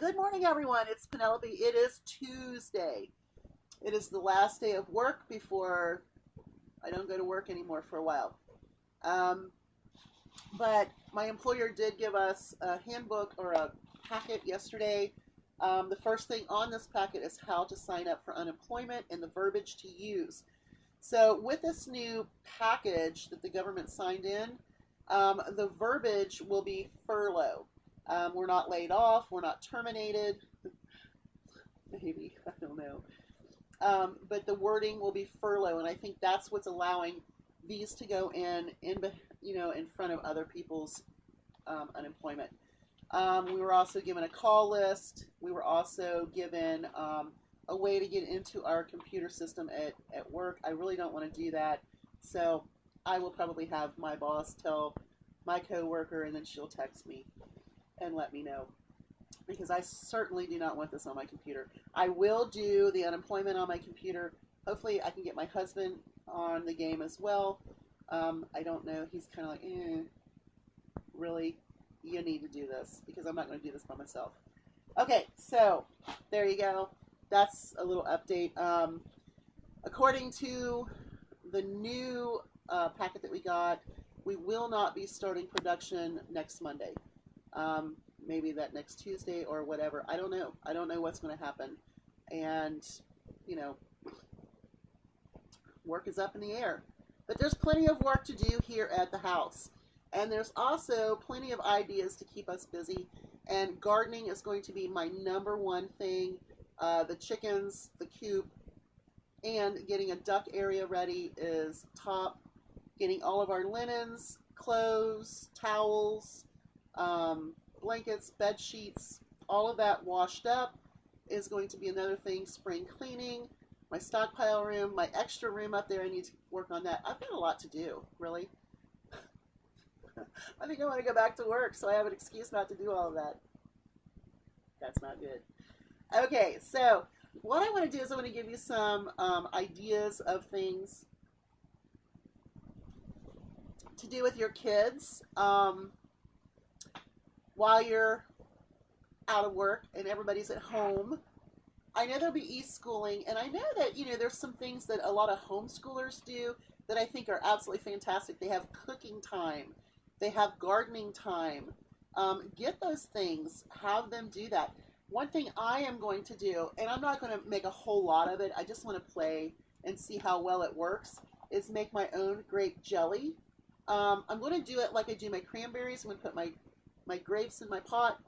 Good morning, everyone. It's Penelope. It is Tuesday. It is the last day of work before I don't go to work anymore for a while. Um, but my employer did give us a handbook or a packet yesterday. The first thing on this packet is how to sign up for unemployment and the verbiage to use. So, with this new package that the government signed in, the verbiage will be furlough. We're not laid off, we're not terminated. Maybe, I don't know. But the wording will be furlough, and I think that's what's allowing these to go in front of other people's unemployment. We were also given a call list. We were also given a way to get into our computer system at work. I really don't want to do that, so I will probably have my boss tell my coworker, and then she'll text me and let me know, because I certainly do not want this on my computer. I will do the unemployment on my computer. Hopefully I can get my husband on the game as well. I don't know. He's kind of like, really? You need to do this, because I'm not going to do this by myself. Okay, so there you go. That's a little update. According to the new packet that we got, we will not be starting production next Monday. Maybe that next Tuesday or whatever. I don't know. I don't know what's going to happen. And, work is up in the air. But there's plenty of work to do here at the house. And there's also plenty of ideas to keep us busy. And gardening is going to be my number one thing. The chickens, the coop, and getting a duck area ready is top. Getting all of our linens, clothes, towels, blankets, bed sheets, all of that washed up is going to be another thing. Spring cleaning, my stockpile room, my extra room up there, I need to work on that. I've got a lot to do, really. I think I want to go back to work, so I have an excuse not to do all of that. That's not good. Okay, so what I want to do is I want to give you some ideas of things to do with your kids while you're out of work and everybody's at home. I know there'll be e-schooling, and I know that, there's some things that a lot of homeschoolers do that I think are absolutely fantastic. They have cooking time. They have gardening time. Get those things. Have them do that. One thing I am going to do, and I'm not going to make a whole lot of it, I just want to play and see how well it works, is make my own grape jelly. I'm going to do it like I do my cranberries. I'm going to put my grapes in my pot,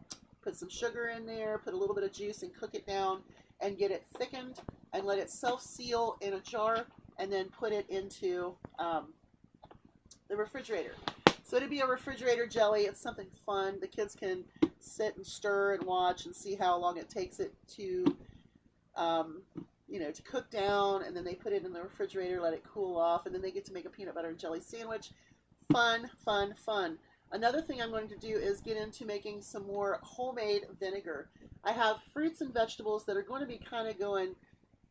put some sugar in there, put a little bit of juice, and cook it down and get it thickened and let it self-seal in a jar, and then put it into the refrigerator. So it'll be a refrigerator jelly. It's something fun. The kids can sit and stir and watch and see how long it takes it to to cook down, and then they put it in the refrigerator, let it cool off, and then they get to make a peanut butter and jelly sandwich. Fun, fun, fun. Another thing I'm going to do is get into making some more homemade vinegar. I have fruits and vegetables that are going to be kind of going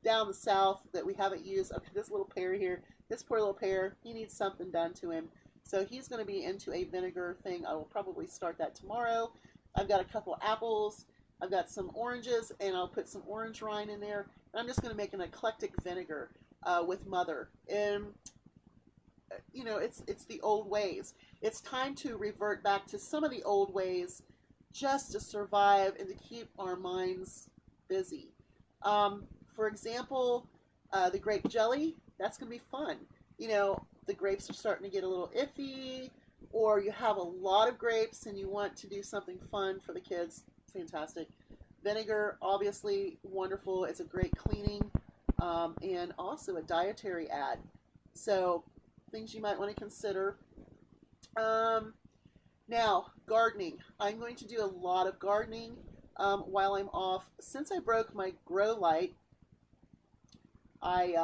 down the south that we haven't used. Okay, this little pear here, this poor little pear, he needs something done to him. So he's going to be into a vinegar thing. I will probably start that tomorrow. I've got a couple of apples. I've got some oranges, and I'll put some orange rind in there. And I'm just going to make an eclectic vinegar with Mother. And it's the old ways. It's time to revert back to some of the old ways just to survive and to keep our minds busy. For example, the grape jelly, that's going to be fun. The grapes are starting to get a little iffy, or you have a lot of grapes and you want to do something fun for the kids. Fantastic. Vinegar, obviously wonderful. It's a great cleaning and also a dietary add. So things you might want to consider. Now, gardening. I'm going to do a lot of gardening while I'm off. Since I broke my grow light, I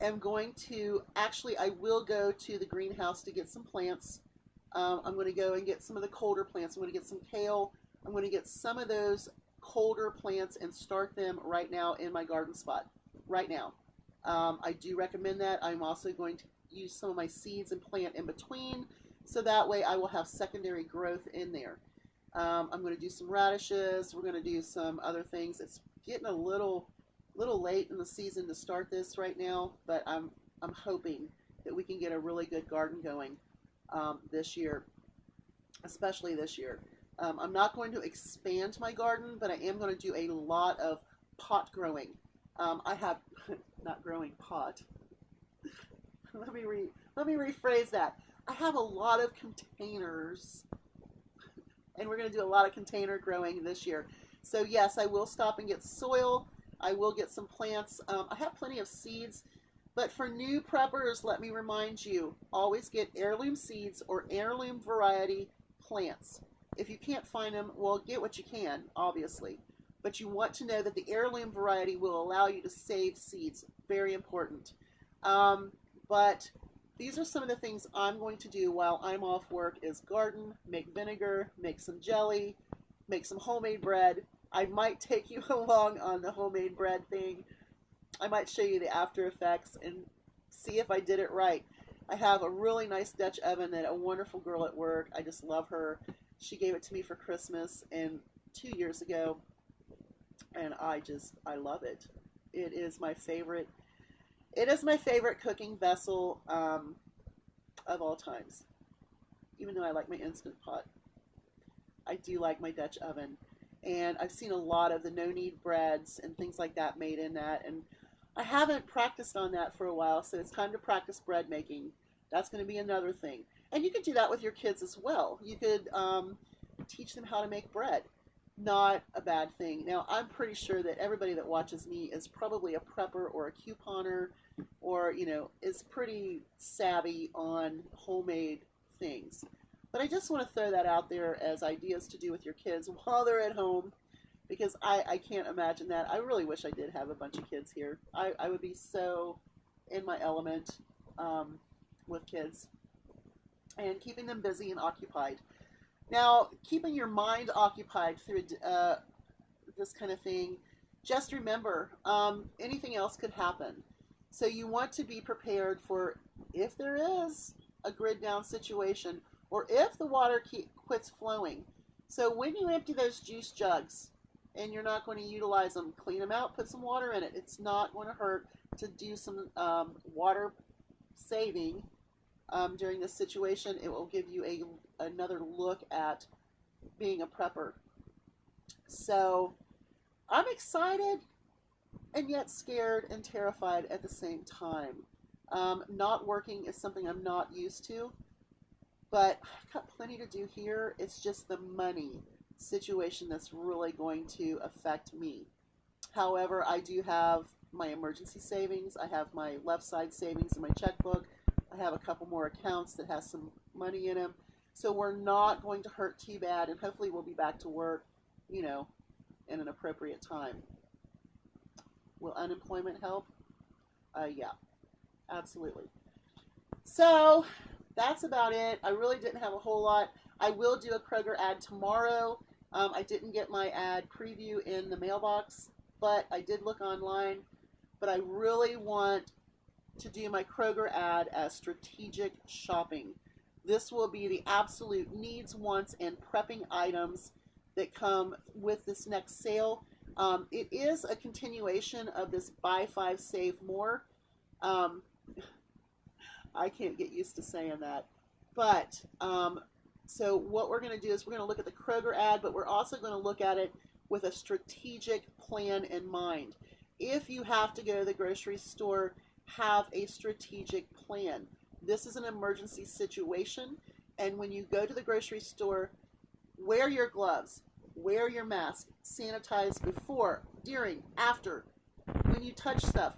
am going to, I will go to the greenhouse to get some plants. I'm going to go and get some of the colder plants. I'm going to get some kale. I'm going to get some of those colder plants and start them right now in my garden spot. Right now. I do recommend that. I'm also going to use some of my seeds and plant in between, so that way I will have secondary growth in there. I'm going to do some radishes. We're going to do some other things. It's getting a little late in the season to start this right now, but I'm hoping that we can get a really good garden going this year, especially this year. I'm not going to expand my garden, but I am going to do a lot of pot growing. I have not growing pot. let me rephrase that. I have a lot of containers, and we're going to do a lot of container growing this year. So yes, I will stop and get soil. I will get some plants. I have plenty of seeds, but for new preppers, let me remind you, always get heirloom seeds or heirloom variety plants. If you can't find them, well, get what you can, obviously. But you want to know that the heirloom variety will allow you to save seeds. Very important. But these are some of the things I'm going to do while I'm off work is garden, make vinegar, make some jelly, make some homemade bread. I might take you along on the homemade bread thing. I might show you the after effects and see if I did it right. I have a really nice Dutch oven that a wonderful girl at work, I just love her. She gave it to me for Christmas and 2 years ago, and I love it. It is my favorite. It is my favorite cooking vessel of all times. Even though I like my Instant Pot, I do like my Dutch oven. And I've seen a lot of the no-knead breads and things like that made in that. And I haven't practiced on that for a while, so it's time to practice bread making. That's going to be another thing. And you could do that with your kids as well. You could teach them how to make bread. Not a bad thing. Now, I'm pretty sure that everybody that watches me is probably a prepper or a couponer or, is pretty savvy on homemade things. But I just want to throw that out there as ideas to do with your kids while they're at home, because I can't imagine that. I really wish I did have a bunch of kids here. I would be so in my element with kids and keeping them busy and occupied. Now, keeping your mind occupied through this kind of thing, just remember, anything else could happen. So you want to be prepared for if there is a grid down situation or if the water quits flowing. So when you empty those juice jugs and you're not going to utilize them, clean them out, put some water in it. It's not going to hurt to do some water saving during this situation. It will give you another look at being a prepper. So I'm excited and yet scared and terrified at the same time. Not working is something I'm not used to, but I've got plenty to do here. It's just the money situation that's really going to affect me. However, I do have my emergency savings. I have my left side savings in my checkbook. I have a couple more accounts that has some money in them. So we're not going to hurt too bad, and hopefully we'll be back to work, in an appropriate time. Will unemployment help? Yeah, absolutely. So that's about it. I really didn't have a whole lot. I will do a Kroger ad tomorrow. I didn't get my ad preview in the mailbox, but I did look online. But I really want to do my Kroger ad as strategic shopping. This will be the absolute needs, wants, and prepping items that come with this next sale. It is a continuation of this buy 5, save more. I can't get used to saying that. But, so what we're going to do is we're going to look at the Kroger ad, but we're also going to look at it with a strategic plan in mind. If you have to go to the grocery store, have a strategic plan. This is an emergency situation, and when you go to the grocery store, wear your gloves, wear your mask, sanitize before, during, after, when you touch stuff,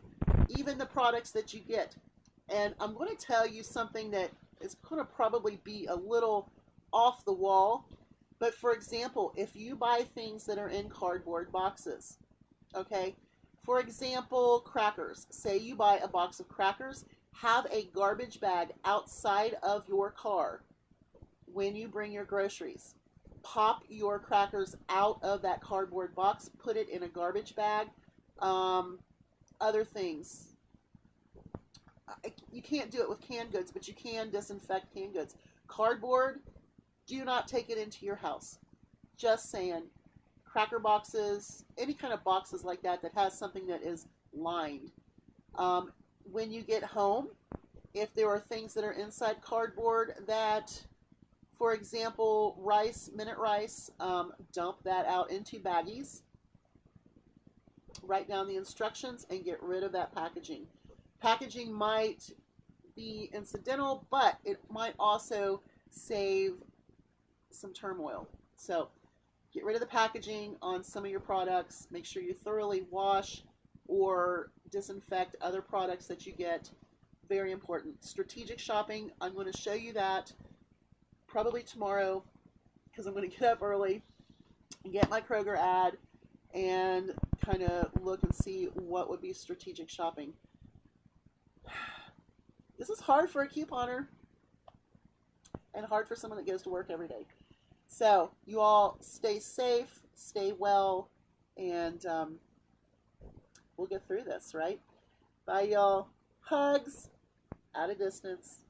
even the products that you get. And I'm going to tell you something that is going to probably be a little off the wall, but for example, if you buy things that are in cardboard boxes, okay, for example, crackers, say you buy a box of crackers, have a garbage bag outside of your car when you bring your groceries. Pop your crackers out of that cardboard box, put it in a garbage bag. Other things. You can't do it with canned goods, but you can disinfect canned goods. Cardboard, do not take it into your house. Just saying. Cracker boxes, any kind of boxes like that that has something that is lined. When you get home, if there are things that are inside cardboard that, for example, rice, minute rice, dump that out into baggies. Write down the instructions and get rid of that packaging. Packaging might be incidental, but it might also save some turmoil. So get rid of the packaging on some of your products. Make sure you thoroughly wash or disinfect other products that you get. Very important. Strategic shopping, I'm going to show you that probably tomorrow because I'm going to get up early and get my Kroger ad and kind of look and see what would be strategic shopping. This is hard for a couponer and hard for someone that goes to work every day. So you all stay safe, stay well, and we'll get through this, right? Bye, y'all. Hugs at a distance.